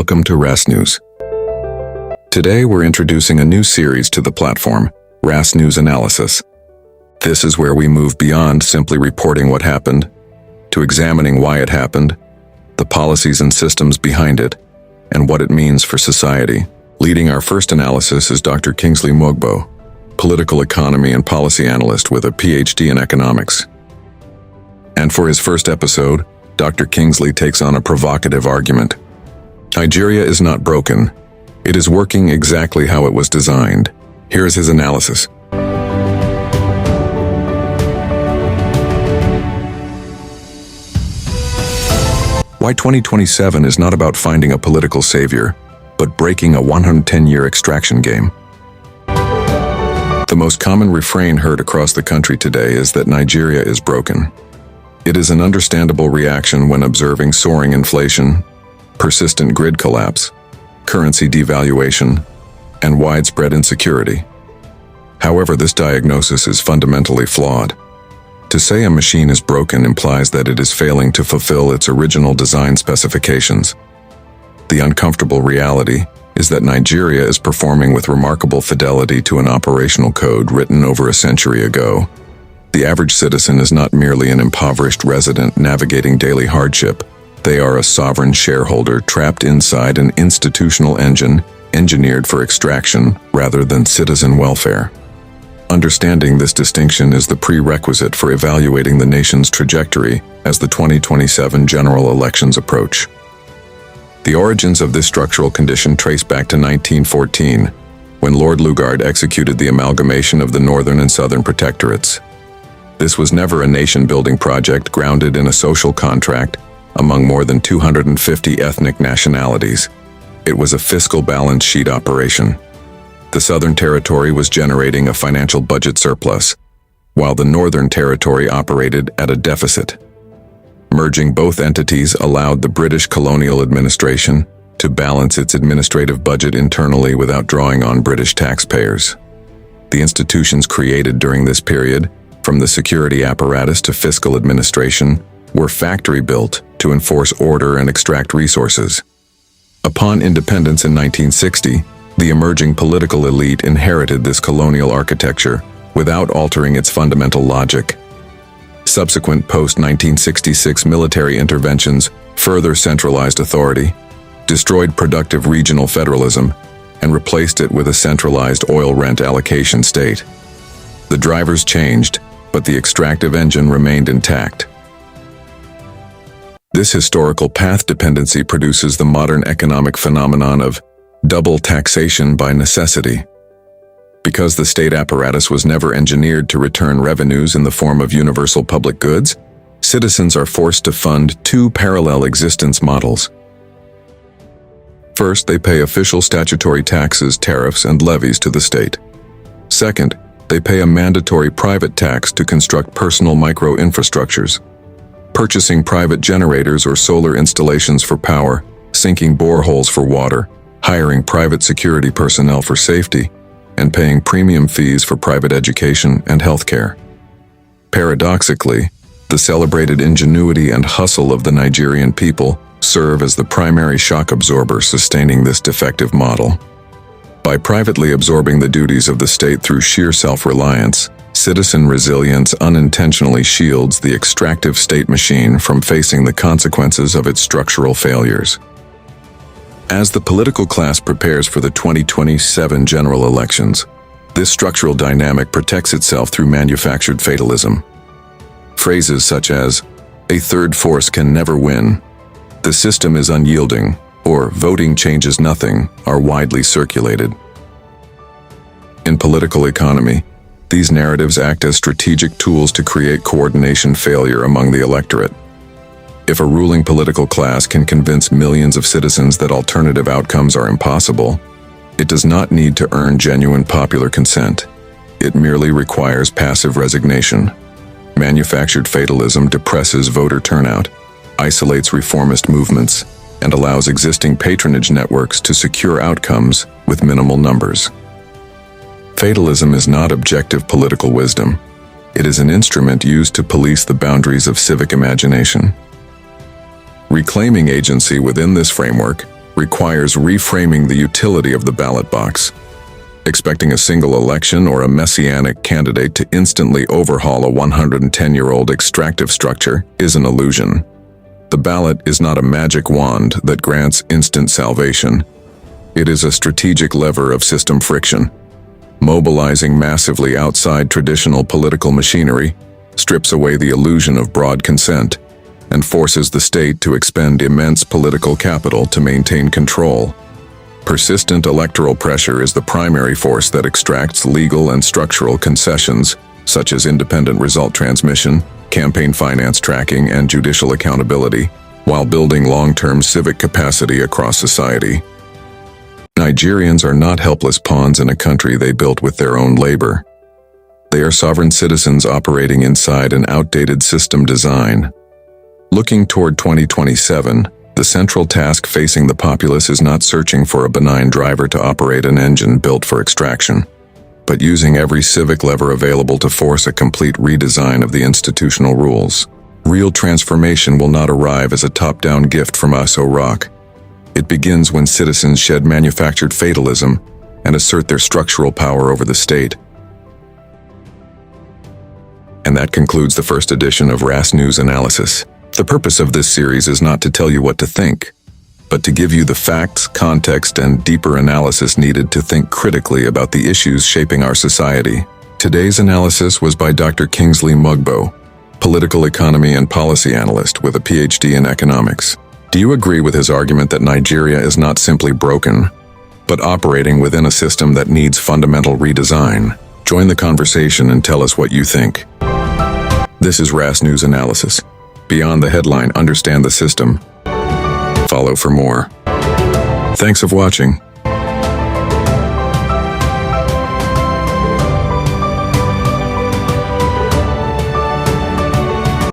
Welcome to RAS News. Today we're introducing a new series to the platform, RAS News Analysis. This is where we move beyond simply reporting what happened, to examining why it happened, the policies and systems behind it, and what it means for society. Leading our first analysis is Dr. Kingsley Muogbo, political economy and policy analyst with a PhD in economics. And for his first episode, Dr. Kingsley takes on a provocative argument. Nigeria is not broken. It is working exactly how it was designed. Here is his analysis. Why 2027 is not about finding a political savior, but breaking a 110-year extraction game. The most common refrain heard across the country today is that Nigeria is broken. It is an understandable reaction when observing soaring inflation, persistent grid collapse, currency devaluation, and widespread insecurity. However, this diagnosis is fundamentally flawed. To say a machine is broken implies that it is failing to fulfill its original design specifications. The uncomfortable reality is that Nigeria is performing with remarkable fidelity to an operational code written over a century ago. The average citizen is not merely an impoverished resident navigating daily hardship. They are a sovereign shareholder trapped inside an institutional engine engineered for extraction rather than citizen welfare. Understanding this distinction is the prerequisite for evaluating the nation's trajectory as the 2027 general elections approach. The origins of this structural condition trace back to 1914, when Lord Lugard executed the amalgamation of the Northern and Southern Protectorates. This was never a nation-building project grounded in a social contract among more than 250 ethnic nationalities. It was a fiscal balance sheet operation. The Southern Territory was generating a financial budget surplus, while the Northern Territory operated at a deficit. Merging both entities allowed the British colonial administration to balance its administrative budget internally without drawing on British taxpayers. The institutions created during this period, from the security apparatus to fiscal administration, were factory-built to enforce order and extract resources. Upon independence in 1960, the emerging political elite inherited this colonial architecture without altering its fundamental logic. Subsequent post-1966 military interventions further centralized authority, destroyed productive regional federalism, and replaced it with a centralized oil rent allocation state. The drivers changed, but the extractive engine remained intact. This historical path dependency produces the modern economic phenomenon of double taxation by necessity. Because the state apparatus was never engineered to return revenues in the form of universal public goods, citizens are forced to fund two parallel existence models. First, they pay official statutory taxes, tariffs, and levies to the state. Second, they pay a mandatory private tax to construct personal micro-infrastructures, purchasing private generators or solar installations for power, sinking boreholes for water, hiring private security personnel for safety, and paying premium fees for private education and healthcare. Paradoxically, the celebrated ingenuity and hustle of the Nigerian people serve as the primary shock absorber sustaining this defective model. By privately absorbing the duties of the state through sheer self-reliance, citizen resilience unintentionally shields the extractive state machine from facing the consequences of its structural failures. As the political class prepares for the 2027 general elections, this structural dynamic protects itself through manufactured fatalism. Phrases such as, "a third force can never win," "the system is unyielding," or "voting changes nothing," are widely circulated. In political economy, these narratives act as strategic tools to create coordination failure among the electorate. If a ruling political class can convince millions of citizens that alternative outcomes are impossible, it does not need to earn genuine popular consent. It merely requires passive resignation. Manufactured fatalism depresses voter turnout, isolates reformist movements, and allows existing patronage networks to secure outcomes with minimal numbers. Fatalism is not objective political wisdom. It is an instrument used to police the boundaries of civic imagination. Reclaiming agency within this framework requires reframing the utility of the ballot box. Expecting a single election or a messianic candidate to instantly overhaul a 110-year-old extractive structure is an illusion. The ballot is not a magic wand that grants instant salvation. It is a strategic lever of system friction. Mobilizing massively outside traditional political machinery strips away the illusion of broad consent and forces the state to expend immense political capital to maintain control. Persistent electoral pressure is the primary force that extracts legal and structural concessions, such as independent result transmission, campaign finance tracking, and judicial accountability, while building long-term civic capacity across society. Nigerians are not helpless pawns in a country they built with their own labor. They are sovereign citizens operating inside an outdated system design. Looking toward 2027, the central task facing the populace is not searching for a benign driver to operate an engine built for extraction, but using every civic lever available to force a complete redesign of the institutional rules. Real transformation will not arrive as a top-down gift from Aso Rock. It begins when citizens shed manufactured fatalism and assert their structural power over the state. And that concludes the first edition of RAS News Analysis. The purpose of this series is not to tell you what to think, but to give you the facts, context, and deeper analysis needed to think critically about the issues shaping our society. Today's analysis was by Dr. Kingsley Muogbo, political economy and policy analyst with a PhD in economics. Do you agree with his argument that Nigeria is not simply broken, but operating within a system that needs fundamental redesign? Join the conversation and tell us what you think. This is RAS News Analysis. Beyond the headline, understand the system. Follow for more. Thanks for watching.